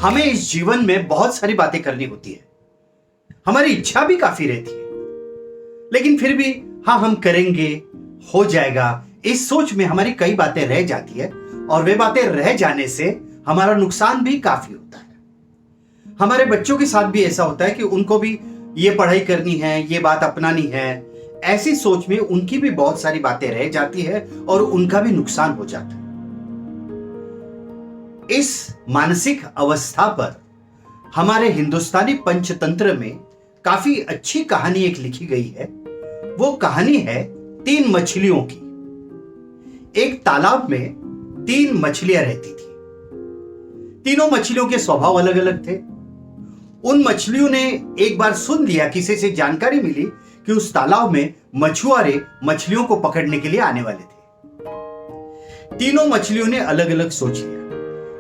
हमें इस जीवन में बहुत सारी बातें करनी होती है, हमारी इच्छा भी काफी रहती है, लेकिन फिर भी हाँ हम करेंगे, हो जाएगा, इस सोच में हमारी कई बातें रह जाती है और वे बातें रह जाने से हमारा नुकसान भी काफी होता है। हमारे बच्चों के साथ भी ऐसा होता है कि उनको भी ये पढ़ाई करनी है, ये बात अपनानी है, ऐसी सोच में उनकी भी बहुत सारी बातें रह जाती है और उनका भी नुकसान हो जाता है। इस मानसिक अवस्था पर हमारे हिंदुस्तानी पंचतंत्र में काफी अच्छी कहानी एक लिखी गई है। वो कहानी है 3 मछलियों की। एक तालाब में 3 मछलियां रहती थी। तीनों मछलियों के स्वभाव अलग अलग थे। उन मछलियों ने एक बार सुन लिया, किसी से जानकारी मिली कि उस तालाब में मछुआरे मछलियों को पकड़ने के लिए आने वाले थे। तीनों मछलियों ने अलग अलग सोच लिया।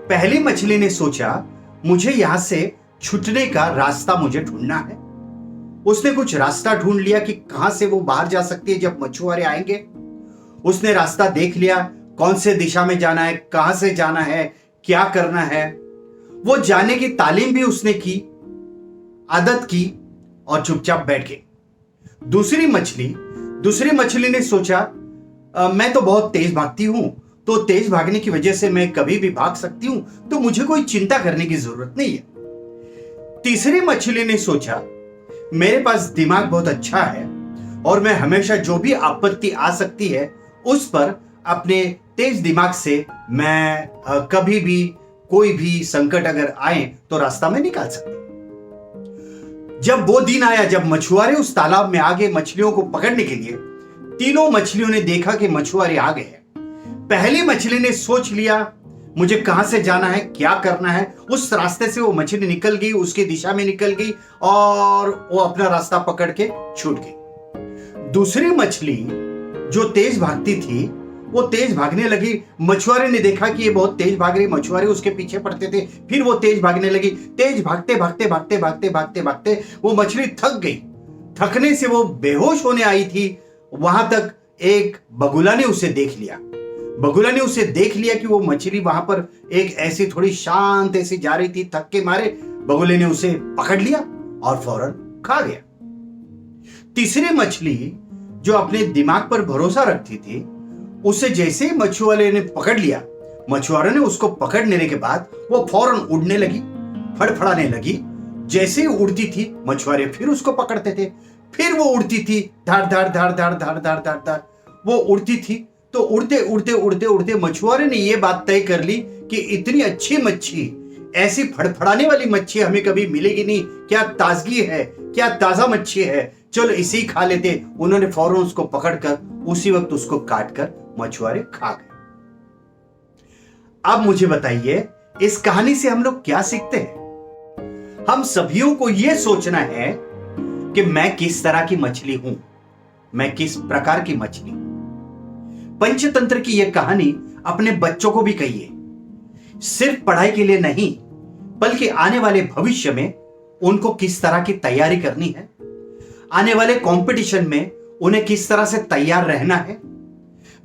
पहली मछली ने सोचा, मुझे यहां से छूटने का रास्ता मुझे ढूंढना है। उसने कुछ रास्ता ढूंढ लिया कि कहां से वो बाहर जा सकती है जब मछुआरे आएंगे। उसने रास्ता देख लिया, कौन से दिशा में जाना है, कहां से जाना है, क्या करना है। वो जाने की तालीम भी उसने की, आदत की और चुपचाप बैठ गई। दूसरी मछली ने सोचा, मैं तो बहुत तेज भागती हूं, तो तेज भागने की वजह से मैं कभी भी भाग सकती हूं, तो मुझे कोई चिंता करने की जरूरत नहीं है। तीसरी मछली ने सोचा, मेरे पास दिमाग बहुत अच्छा है और मैं हमेशा जो भी आपत्ति आ सकती है उस पर अपने तेज दिमाग से मैं कभी भी कोई भी संकट अगर आए तो रास्ता में निकाल सकती। जब वो दिन आया जब मछुआरे उस तालाब में आ गए मछलियों को पकड़ने के लिए, तीनों मछलियों ने देखा कि मछुआरे आ गए हैं। पहली मछली ने सोच लिया, मुझे कहां से जाना है, क्या करना है। उस रास्ते से वो मछली निकल गई, उसकी दिशा में निकल गई और वो अपना रास्ता पकड़ के छूट गई। दूसरी मछली जो तेज भागती थी वो तेज भागने लगी। मछुआरे ने देखा कि ये बहुत तेज भाग रही, मछुआरे उसके पीछे पड़ते थे, फिर वो तेज भागने लगी। तेज भागते भागते भागते भागते भागते भागते वो मछली थक गई। थकने से वो बेहोश होने आई थी। वहां तक एक बगुला ने उसे देख लिया। बगुला ने उसे देख लिया कि वो मछली वहां पर एक ऐसी थोड़ी शांत ऐसी जा रही थी, थक के मारे बगुले ने उसे पकड़ लिया और फौरन खा गया। तीसरी मछली जो अपने दिमाग पर भरोसा रखती थी, उसे जैसे ही मछुआरे ने पकड़ लिया, मछुआरे ने उसको पकड़ लेने के बाद वो फौरन उड़ने लगी, फड़फड़ाने लगी। जैसे ही उड़ती थी मछुआरे फिर उसको पकड़ते थे, फिर वो उड़ती थी, धार धार धार धार धार धार धार धार वो उड़ती थी। तो उड़ते उड़ते उड़ते उड़ते मछुआरे ने ये बात तय कर ली कि इतनी अच्छी मच्छी, ऐसी फड़फड़ाने वाली मच्छी हमें कभी मिलेगी नहीं। क्या ताजगी है, क्या ताजा मच्छी है, चलो इसी खा लेते। उन्होंने फौरन उसको पकड़कर उसी वक्त उसको काटकर मछुआरे खा गए। अब मुझे बताइए, इस कहानी से हम लोग क्या सीखते हैं? हम सभियों को यह सोचना है कि मैं किस तरह की मछली हूं, मैं किस प्रकार की मछली हूं। पंचतंत्र की यह कहानी अपने बच्चों को भी कहिए, सिर्फ पढ़ाई के लिए नहीं बल्कि आने वाले भविष्य में उनको किस तरह की तैयारी करनी है, आने वाले कंपटीशन में उन्हें किस तरह से तैयार रहना है,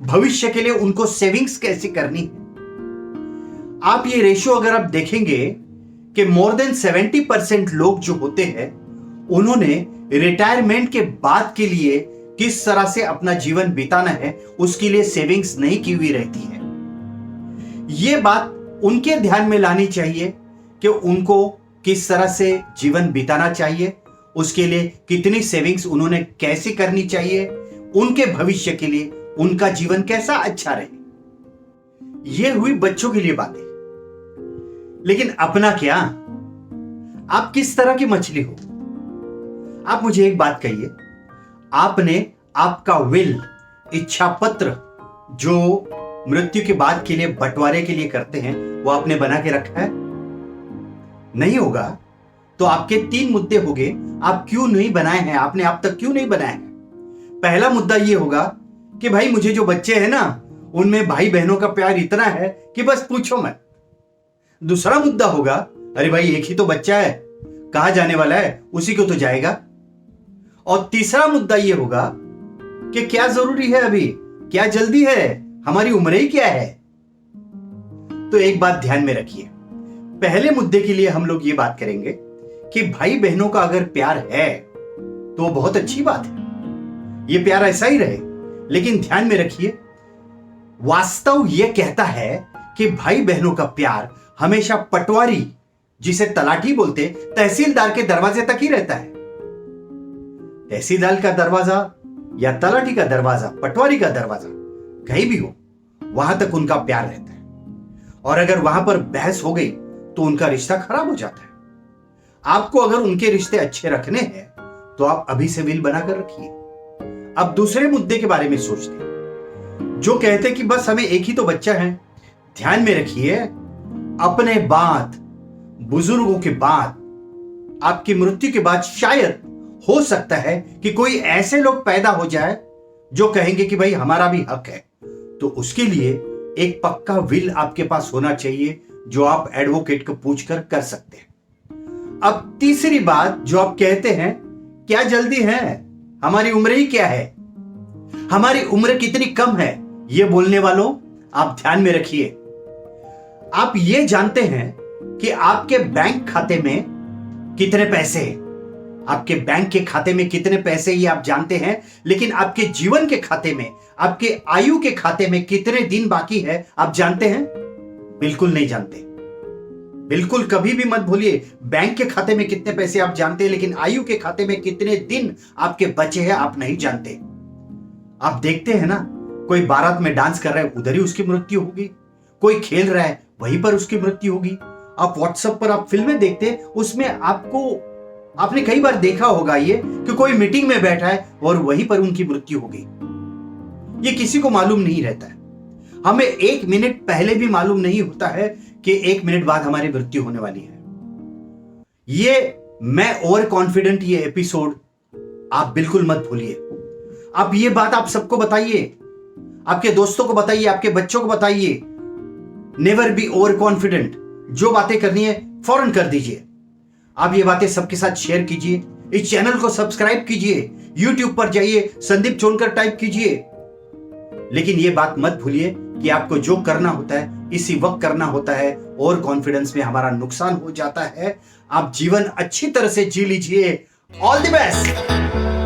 भविष्य के लिए उनको सेविंग्स कैसे करनी है। आप ये रेशियो अगर आप देखेंगे कि मोर देन 70% लोग जो होते हैं उन्होंने रिटायरमेंट के बाद के लिए किस तरह से अपना जीवन बिताना है उसके लिए सेविंग्स नहीं की हुई रहती है। यह बात उनके ध्यान में लानी चाहिए कि उनको किस तरह से जीवन बिताना चाहिए, उसके लिए कितनी सेविंग्स उन्होंने कैसे करनी चाहिए, उनके भविष्य के लिए उनका जीवन कैसा अच्छा रहे। यह हुई बच्चों के लिए बातें। लेकिन अपना क्या, आप किस तरह की मछली हो? आप मुझे एक बात कहिए, आपने आपका विल, इच्छा पत्र जो मृत्यु के बाद के लिए बंटवारे के लिए करते हैं वो आपने बना के रखा है? नहीं होगा तो आपके 3 मुद्दे हो गए, आप क्यों नहीं बनाए हैं, आपने अब तक क्यों नहीं बनाए हैं। पहला मुद्दा यह होगा कि भाई मुझे जो बच्चे हैं ना उनमें भाई बहनों का प्यार इतना है कि बस पूछो मत। दूसरा मुद्दा होगा, अरे भाई एक ही तो बच्चा है, कहां जाने वाला है, उसी को तो जाएगा। और तीसरा मुद्दा यह होगा कि क्या जरूरी है अभी, क्या जल्दी है, हमारी उम्र ही क्या है। तो एक बात ध्यान में रखिए, पहले मुद्दे के लिए हम लोग ये बात करेंगे कि भाई बहनों का अगर प्यार है तो बहुत अच्छी बात है, ये प्यार ऐसा ही रहे। लेकिन ध्यान में रखिए, वास्तव यह कहता है कि भाई बहनों का प्यार हमेशा पटवारी, जिसे तलाठी बोलते, तहसीलदार के दरवाजे तक ही रहता है। तहसीलदार का दरवाजा या तलाठी का दरवाजा, पटवारी का दरवाजा, कहीं भी हो, वहां तक उनका प्यार रहता है। और अगर वहां पर बहस हो गई तो उनका रिश्ता खराब हो जाता है। आपको अगर उनके रिश्ते अच्छे रखने हैं तो आप अभी से विल बनाकर रखिए। अब दूसरे मुद्दे के बारे में सोचते हैं, जो कहते कि बस हमें एक ही तो बच्चा है। ध्यान में रखिए, अपने बाद, बुजुर्गों के बाद, आपकी मृत्यु के बाद शायद हो सकता है कि कोई ऐसे लोग पैदा हो जाए जो कहेंगे कि भाई हमारा भी हक है। तो उसके लिए एक पक्का विल आपके पास होना चाहिए जो आप एडवोकेट को पूछकर कर सकते हैं। अब तीसरी बात जो आप कहते हैं, क्या जल्दी है, हमारी उम्र ही क्या है, हमारी उम्र कितनी कम है, ये बोलने वालों आप ध्यान में रखिए। आप ये जानते हैं कि आपके बैंक खाते में कितने पैसे हैं, आपके बैंक के खाते में कितने पैसे ये आप जानते हैं, लेकिन आपके जीवन के खाते में, आपके आयु के खाते में कितने दिन बाकी है आप जानते हैं? बिल्कुल नहीं जानते। बिल्कुल कभी भी मत भूलिए, बैंक के खाते में कितने पैसे आप जानते हैं, लेकिन आयु के खाते में कितने दिन आपके बचे हैं आप नहीं जानते। आप देखते हैं ना, कोई बारात में डांस कर रहा है, उधर ही उसकी मृत्यु होगी। कोई खेल रहा है, वहीं पर उसकी मृत्यु होगी। आप व्हाट्सएप पर आप फिल्में देखते हैं, उसमें आपने कई बार देखा होगा ये कि कोई मीटिंग में बैठा है और वहीं पर उनकी मृत्यु हो गई। ये किसी को मालूम नहीं रहता है। हमें 1 मिनट पहले भी मालूम नहीं होता है कि 1 मिनट बाद हमारी मृत्यु होने वाली है। ये मैं ओवर कॉन्फिडेंट ये एपिसोड आप बिल्कुल मत भूलिए। आप ये बात आप सबको बताइए, आपके दोस्तों को बताइए, आपके बच्चों को बताइए। Never be over confident. जो बातें करनी है फौरन कर दीजिए। आप ये बातें सबके साथ शेयर कीजिए। इस चैनल को सब्सक्राइब कीजिए। यूट्यूब पर जाइए, संदीप चोनकर टाइप कीजिए। लेकिन ये बात मत भूलिए कि आपको जो करना होता है इसी वक्त करना होता है। और कॉन्फिडेंस में हमारा नुकसान हो जाता है। आप जीवन अच्छी तरह से जी लीजिए। All the best.